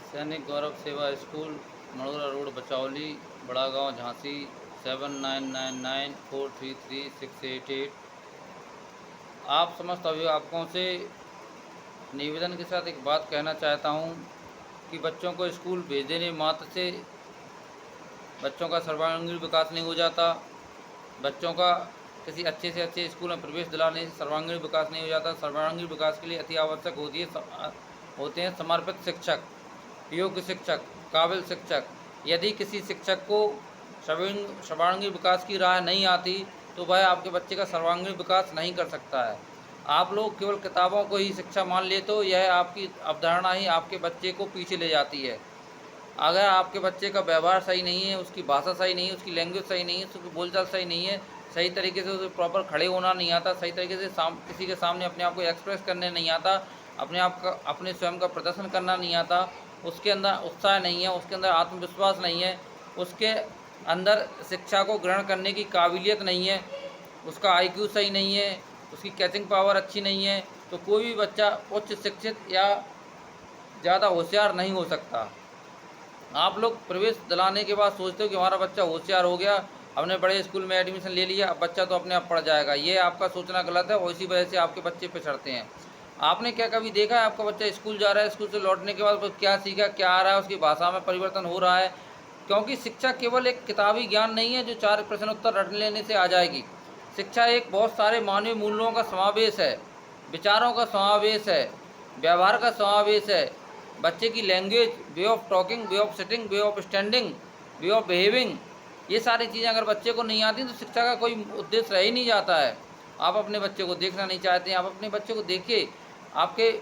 सैनिक गौरव सेवा school, मड़ोरा road, Bachauli, बड़ा गांव, झांसी 7999433688। आप समस्त अभिभावकों से निवेदन के साथ एक बात कहना चाहता हूं कि बच्चों को स्कूल भेज देने मात्र से बच्चों का सर्वांगीण विकास नहीं हो जाता। बच्चों का किसी अच्छे से अच्छे स्कूल में प्रवेश दिलाने से सर्वांगीण विकास नहीं हो जाता। सर्वांगीण विकास के लिए अति आवश्यक होते हैं समर्पित शिक्षक, योग्य शिक्षक, काबिल शिक्षक। यदि किसी शिक्षक को सर्वांगीण विकास की राह नहीं आती तो वह आपके बच्चे का सर्वांगीण विकास नहीं कर सकता है। आप लोग केवल किताबों को ही शिक्षा मान ले तो यह आपकी अवधारणा ही आपके बच्चे को पीछे ले जाती है। अगर आपके बच्चे का व्यवहार सही नहीं है, उसकी भाषा सही नहीं है, उसकी लैंग्वेज सही नहीं है, उसकी बोलचाल सही नहीं है, सही तरीके से उसे प्रॉपर खड़े होना नहीं आता, सही तरीके से किसी के सामने अपने आप को एक्सप्रेस करने नहीं आता, अपने स्वयं का प्रदर्शन करना नहीं आता, उसके अंदर उत्साह नहीं है, उसके अंदर आत्मविश्वास नहीं है, उसके अंदर शिक्षा को ग्रहण करने की काबिलियत नहीं है, उसका IQ सही नहीं है, उसकी कैचिंग पावर अच्छी नहीं है, तो कोई भी बच्चा उच्च शिक्षित या ज़्यादा होशियार नहीं हो सकता। आप लोग प्रवेश दिलाने के बाद सोचते हो कि हमारा बच्चा होशियार हो गया, हमने बड़े स्कूल में एडमिशन ले लिया, अब बच्चा तो अपने आप पढ़ जाएगा। ये आपका सोचना गलत है और इसी वजह से आपके बच्चे पिछड़ते हैं। आपने क्या कभी देखा है आपका बच्चा स्कूल जा रहा है, स्कूल से लौटने के बाद क्या सीखा, क्या आ रहा है, उसकी भाषा में परिवर्तन हो रहा है? क्योंकि शिक्षा केवल एक किताबी ज्ञान नहीं है जो 4 प्रश्न उत्तर रट लेने से आ जाएगी। शिक्षा एक बहुत सारे मानवीय मूल्यों का समावेश है, विचारों का समावेश है, व्यवहार का समावेश है। बच्चे की language, way of talking, way of sitting, way of standing, way of behaving, ये सारी चीज़ें अगर बच्चे को नहीं आती तो शिक्षा का कोई उद्देश्य रह ही नहीं जाता है। आप अपने बच्चे को देखना नहीं चाहते हैं, आप अपने बच्चे को देखिए। आपके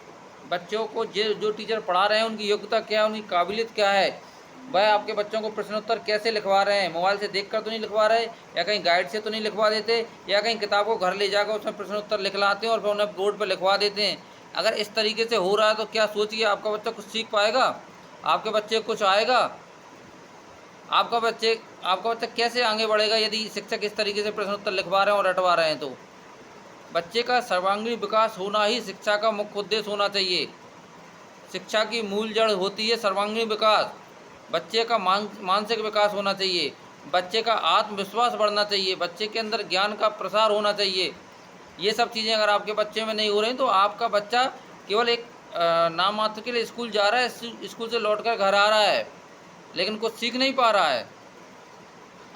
बच्चों को जो टीचर पढ़ा रहे हैं उनकी योग्यता क्या है, उनकी काबिलियत क्या है, वह आपके बच्चों को प्रश्नोत्तर कैसे लिखवा रहे हैं। मोबाइल से देखकर तो नहीं लिखवा रहे, या कहीं गाइड से तो नहीं लिखवा देते, या कहीं किताब को घर ले जाकर उसमें प्रश्नोत्तर लिख लाते हैं और फिर उन्हें बोर्ड पर लिखवा देते हैं। अगर इस तरीके से हो रहा है तो क्या सोचिए आपका बच्चा कुछ सीख पाएगा, आपके बच्चे कुछ आएगा? आपका बच्चा कैसे आगे बढ़ेगा यदि शिक्षक इस तरीके से प्रश्नोत्तर लिखवा रहे हैं और रटवा रहे हैं? तो बच्चे का सर्वांगीण विकास होना ही शिक्षा का मुख्य उद्देश्य होना चाहिए। शिक्षा की मूल जड़ होती है सर्वांगीण विकास। बच्चे का मानसिक विकास होना चाहिए, बच्चे का आत्मविश्वास बढ़ना चाहिए, बच्चे के अंदर ज्ञान का प्रसार होना चाहिए। ये सब चीज़ें अगर आपके बच्चे में नहीं हो रही तो आपका बच्चा केवल एक नाम मात्र के लिए स्कूल जा रहा है, स्कूल से लौटकर घर आ रहा है, लेकिन कुछ सीख नहीं पा रहा है।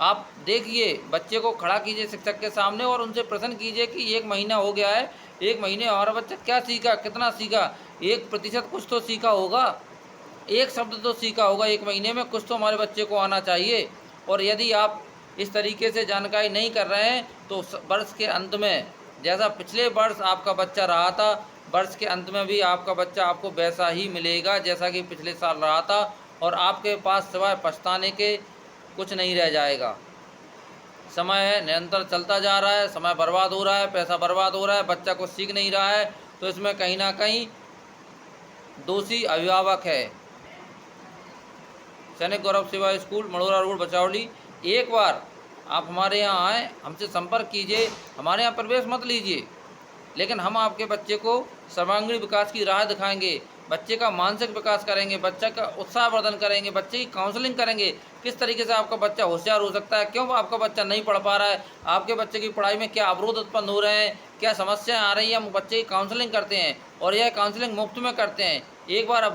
आप देखिए, बच्चे को खड़ा कीजिए शिक्षक के सामने और उनसे प्रश्न कीजिए कि 1 महीना हो गया है, 1 महीने हमारा बच्चा क्या सीखा, कितना सीखा? 1% कुछ तो सीखा होगा, एक शब्द तो सीखा होगा 1 महीने में, कुछ तो हमारे बच्चे को आना चाहिए। और यदि आप इस तरीके से जानकारी नहीं कर रहे हैं तो वर्ष के अंत में, जैसा पिछले वर्ष आपका बच्चा रहा था, वर्ष के अंत में भी आपका बच्चा आपको वैसा ही मिलेगा जैसा कि पिछले साल रहा था, और आपके पास सिवाय पछताने के कुछ नहीं रह जाएगा। समय है, निरंतर चलता जा रहा है, समय बर्बाद हो रहा है, पैसा बर्बाद हो रहा है, बच्चा कुछ सीख नहीं रहा है, तो इसमें कहीं ना कहीं दोषी अभिभावक है। सैनिक गौरव सेवा स्कूल, मड़ोरा रोड, बचौली। एक बार आप हमारे यहाँ आएँ, हमसे संपर्क कीजिए, हमारे यहाँ प्रवेश मत लीजिए, लेकिन हम आपके बच्चे को सर्वांगीण विकास की राह दिखाएंगे, बच्चे का मानसिक विकास करेंगे, बच्चे का उत्साहवर्धन करेंगे, बच्चे की काउंसलिंग करेंगे। किस तरीके से आपका बच्चा होशियार हो सकता है, क्यों आपका बच्चा नहीं पढ़ पा रहा है, आपके बच्चे की पढ़ाई में क्या अवरोध उत्पन्न हो रहे हैं, क्या समस्याएं आ रही हैं, हम बच्चे की काउंसलिंग करते हैं और यह काउंसलिंग मुफ्त में करते हैं। एक बार आप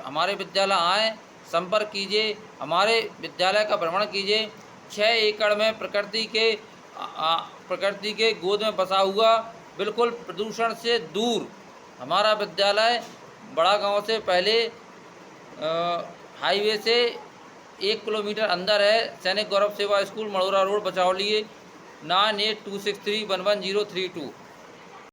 हमारे विद्यालय आएँ, संपर्क कीजिए, हमारे विद्यालय का भ्रमण कीजिए। 6 एकड़ में प्रकृति के गोद में बसा हुआ, बिल्कुल प्रदूषण से दूर हमारा विद्यालय बड़ा गांव से पहले हाईवे से 1 किलोमीटर अंदर है। सैनिक गौरव सेवा स्कूल, मड़ोरा रोड, बचौली। 9826311032।